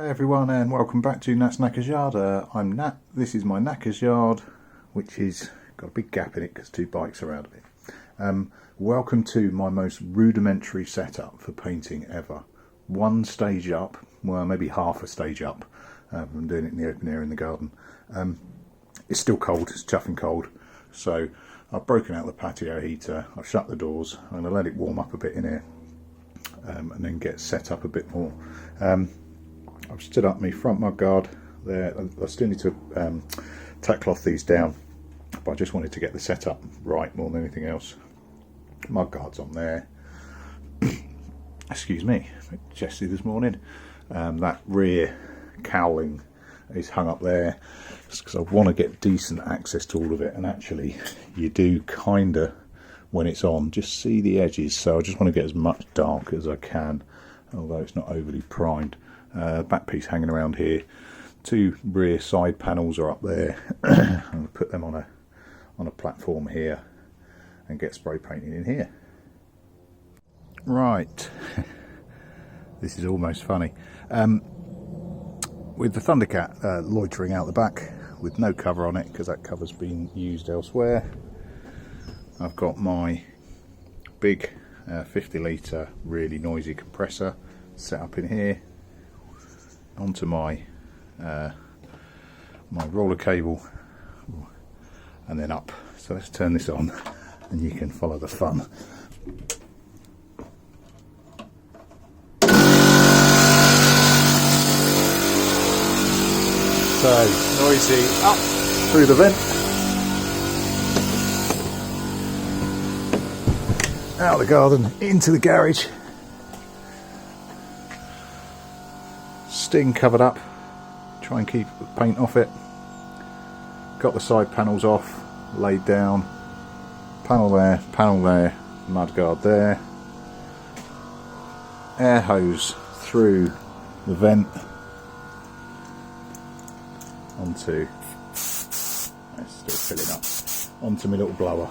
Everyone, and welcome back to Nat's Knackers Yard. I'm Nat. This is my Knackers Yard, which is got a big gap in it because two bikes are out of it. Welcome to my most rudimentary setup for painting ever. One stage up, well maybe half a stage up. I'm doing it in the open air in the garden. It's still cold, it's chuffing cold, so I've broken out the patio heater, I've shut the doors, I'm going to let it warm up a bit in here and then get set up a bit more. I've stood up my front mudguard there. I still need to tack cloth these down, but I just wanted to get the setup right more than anything else. Mudguard's on there. Excuse me, a bit chesty this morning. That rear cowling is hung up there just because I want to get decent access to all of it, and actually you do kinda, when it's on, just see the edges, so I just want to get as much dark as I can, although it's not overly primed. Back piece hanging around here. Two rear side panels are up there. I'm going to put them on a platform here and get spray painting in here. Right, this is almost funny. With the Thundercat loitering out the back with no cover on it because that cover's been used elsewhere, I've got my big 50 litre really noisy compressor set up in here onto my my roller cable and then up. So let's turn this on and you can follow the fun. So noisy up through the vent, out of the garden into the garage. Sting covered up, try and keep the paint off it. Got the side panels off, laid down, panel there, mudguard there, air hose through the vent onto, it's still filling up, onto my little blower,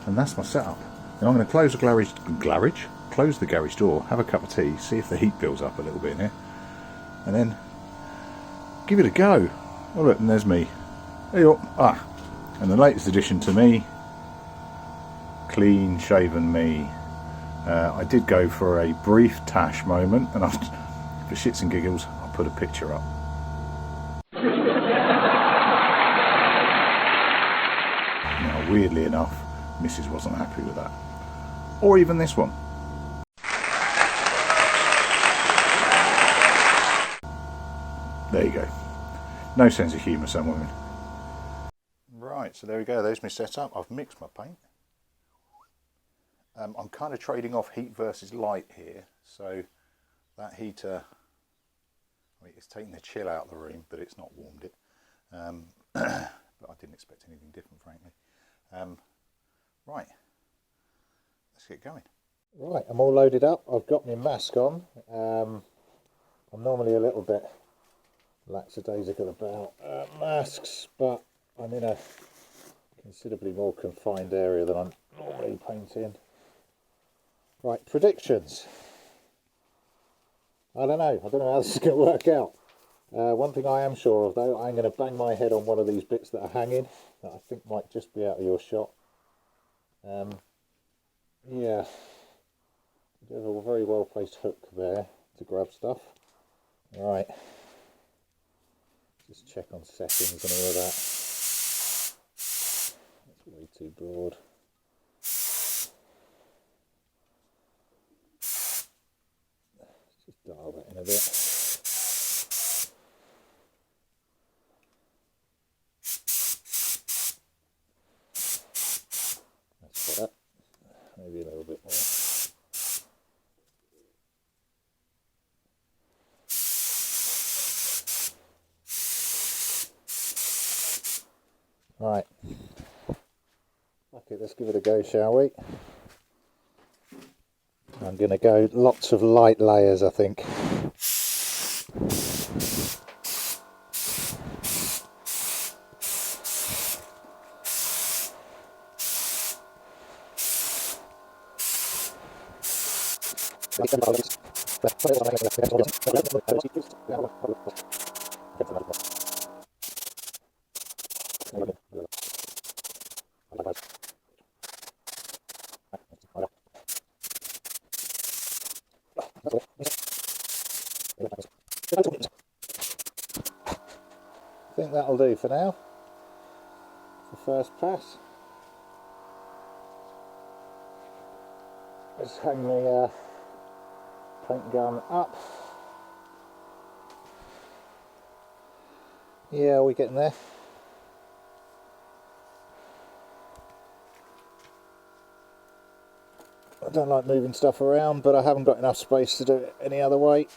and that's my setup. And I'm going to close the garage door, have a cup of tea, see if the heat builds up a little bit in here, and then give it a go. Oh look, and there's me. There you are. And the latest addition to me, clean shaven me. I did go for a brief tash moment, and for shits and giggles I'll put a picture up. Now weirdly enough, Mrs. wasn't happy with that, or even this one. There you go. No sense of humour, some women. Right, so there we go. There's my setup. I've mixed my paint. I'm kind of trading off heat versus light here. So that heater, I mean, it's taking the chill out of the room, but it's not warmed it. But I didn't expect anything different, frankly. Right, let's get going. Right, I'm all loaded up. I've got my mask on. I'm normally a little bit lackadaisical about masks, but I'm in a considerably more confined area than I'm normally painting. Right, predictions. I don't know how this is going to work out. One thing I am sure of though, I'm going to bang my head on one of these bits that are hanging that I think might just be out of your shot. Yeah, there's a very well placed hook there to grab stuff. Right. Just check on settings and all of that. That's way too broad. Let's just dial that in a bit. That's better. Maybe a little bit more. Right, okay, let's give it a go, shall we? I'm going to go lots of light layers, I think. I think that'll do for now. The first pass. Let's hang the paint gun up. Yeah, we're getting there. I don't like moving stuff around, but I haven't got enough space to do it any other way.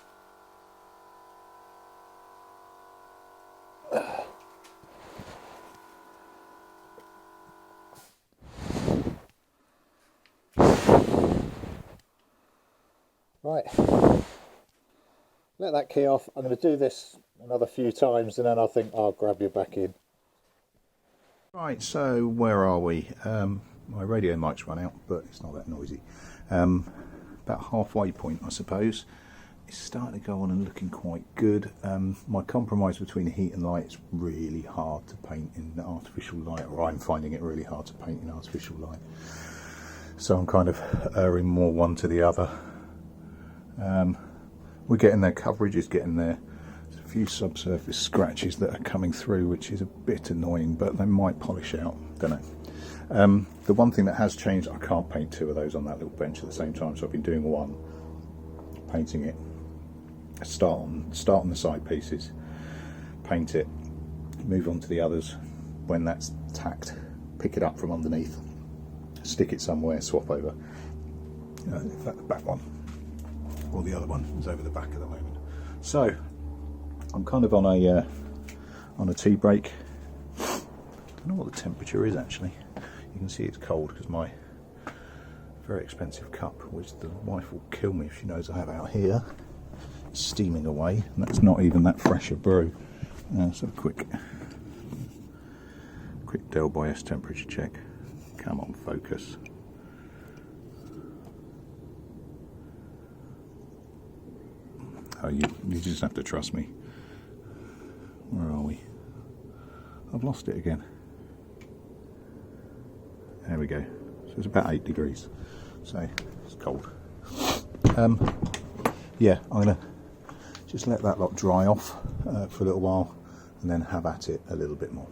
Right, let that key off. I'm going to do this another few times and then I think I'll grab you back in. Right, so where are we? My radio mic's run out, but it's not that noisy. About halfway point, I suppose. It's starting to go on and looking quite good. My compromise between heat and light is really hard to paint in artificial light, or I'm finding it really hard to paint in artificial light. So I'm kind of erring more one to the other. We're getting there, coverage is getting there. There's a few subsurface scratches that are coming through, which is a bit annoying, but they might polish out, don't know. The one thing that has changed, I can't paint two of those on that little bench at the same time, so I've been doing one, painting it, start on the side pieces, paint it, move on to the others. When that's tacked, pick it up from underneath, stick it somewhere, swap over. In fact, the back one, or the other one, is over the back at the moment. So I'm kind of on a tea break. I don't know what the temperature is actually. You can see it's cold because my very expensive cup, which the wife will kill me if she knows I have out here, is steaming away, and that's not even that fresh a brew. So quick Del by S temperature check. Come on, focus. Oh, you just have to trust me. Where are we? I've lost it again. There we go. So it's about 8 degrees. So it's cold. Yeah, I'm going to just let that lot dry off for a little while and then have at it a little bit more.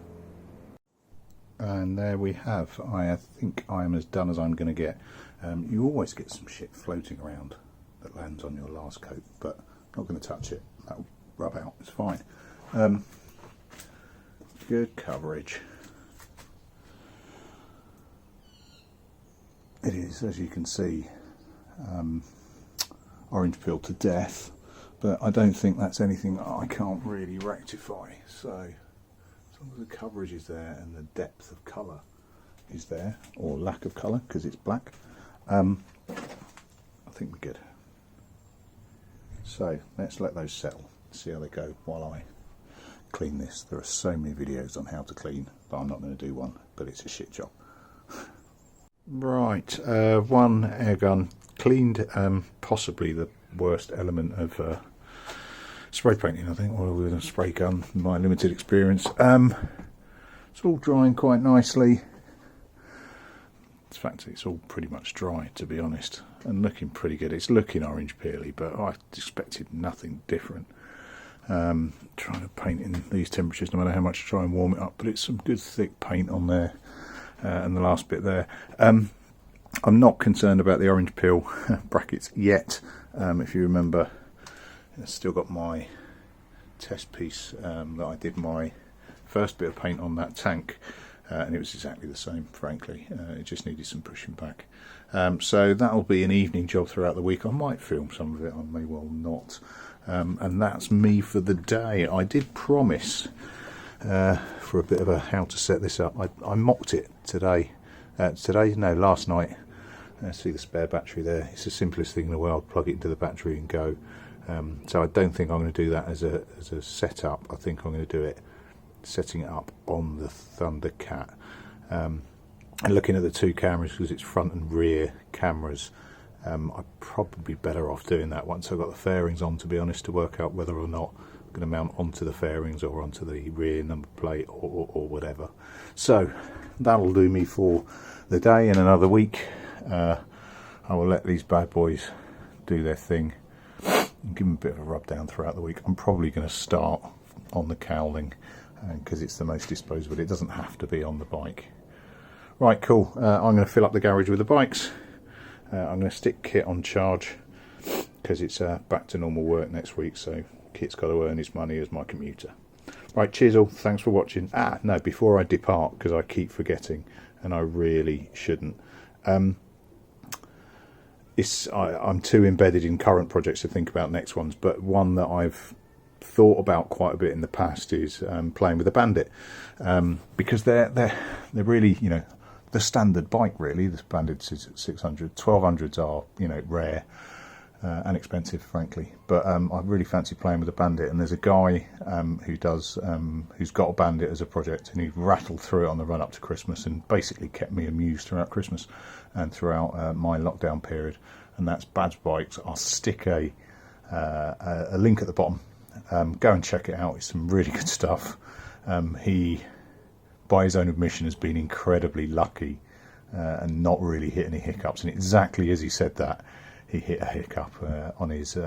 And there we have. I think I am as done as I'm going to get. You always get some shit floating around that lands on your last coat, but I'm not going to touch it. That'll rub out. It's fine. Good coverage. It is, as you can see, orange peel to death, but I don't think that's anything that I can't really rectify. So as long as the coverage is there and the depth of colour is there, or lack of colour because it's black, I think we're good. So let's let those settle, see how they go while I clean this. There are so many videos on how to clean, but I'm not going to do one, but it's a shit job. Right, one air gun cleaned, possibly the worst element of spray painting, I think, or with a spray gun, in my limited experience. It's all drying quite nicely. In fact, it's all pretty much dry, to be honest, and looking pretty good. It's looking orange peely, but I expected nothing different. Trying to paint in these temperatures, no matter how much I try and warm it up, but it's some good thick paint on there. And the last bit there. I'm not concerned about the orange peel brackets yet. If you remember, I've still got my test piece that I did my first bit of paint on that tank, and it was exactly the same, frankly. It just needed some pushing back. So that'll be an evening job throughout the week. I might film some of it, I may well not. And that's me for the day. I did promise for a bit of a how to set this up. I mocked it last night. See the spare battery there. It's the simplest thing in the world. Plug it into the battery and go. So I don't think I'm going to do that as a setup. I think I'm going to do it setting it up on the Thundercat, and looking at the two cameras, because it's front and rear cameras. I'm probably better off doing that once I've got the fairings on, to be honest, to work out whether or not I'm going to mount onto the fairings or onto the rear number plate or whatever. So that'll do me for the day. In another week I will let these bad boys do their thing and give them a bit of a rub down throughout the week. I'm probably going to start on the cowling because it's the most disposable. It doesn't have to be on the bike. Right, cool. I'm going to fill up the garage with the bikes. I'm going to stick Kit on charge because it's back to normal work next week, so Kit's got to earn his money as my commuter. Right, cheers all, thanks for watching. No, before I depart, because I keep forgetting and I really shouldn't, I'm too embedded in current projects to think about next ones, but one that I've thought about quite a bit in the past is playing with a Bandit, because they're really, you know, the standard bike really. This Bandit 600, 1200s are, you know, rare and expensive, frankly. But I really fancy playing with a Bandit, and there's a guy who's got a Bandit as a project, and he rattled through it on the run up to Christmas and basically kept me amused throughout Christmas and throughout my lockdown period. And that's Badge Bikes. I'll stick a link at the bottom. Go and check it out. It's some really good stuff. He, by his own admission, has been incredibly lucky and not really hit any hiccups. And exactly as he said that, he hit a hiccup on his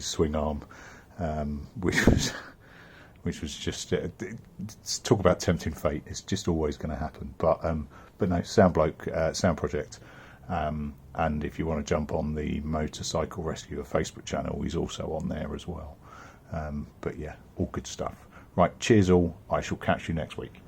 swing arm, which was just talk about tempting fate. It's just always going to happen. But no, sound bloke, sound project. And if you want to jump on the Motorcycle Rescuer Facebook channel, he's also on there as well. But yeah, all good stuff. Right, cheers all. I shall catch you next week.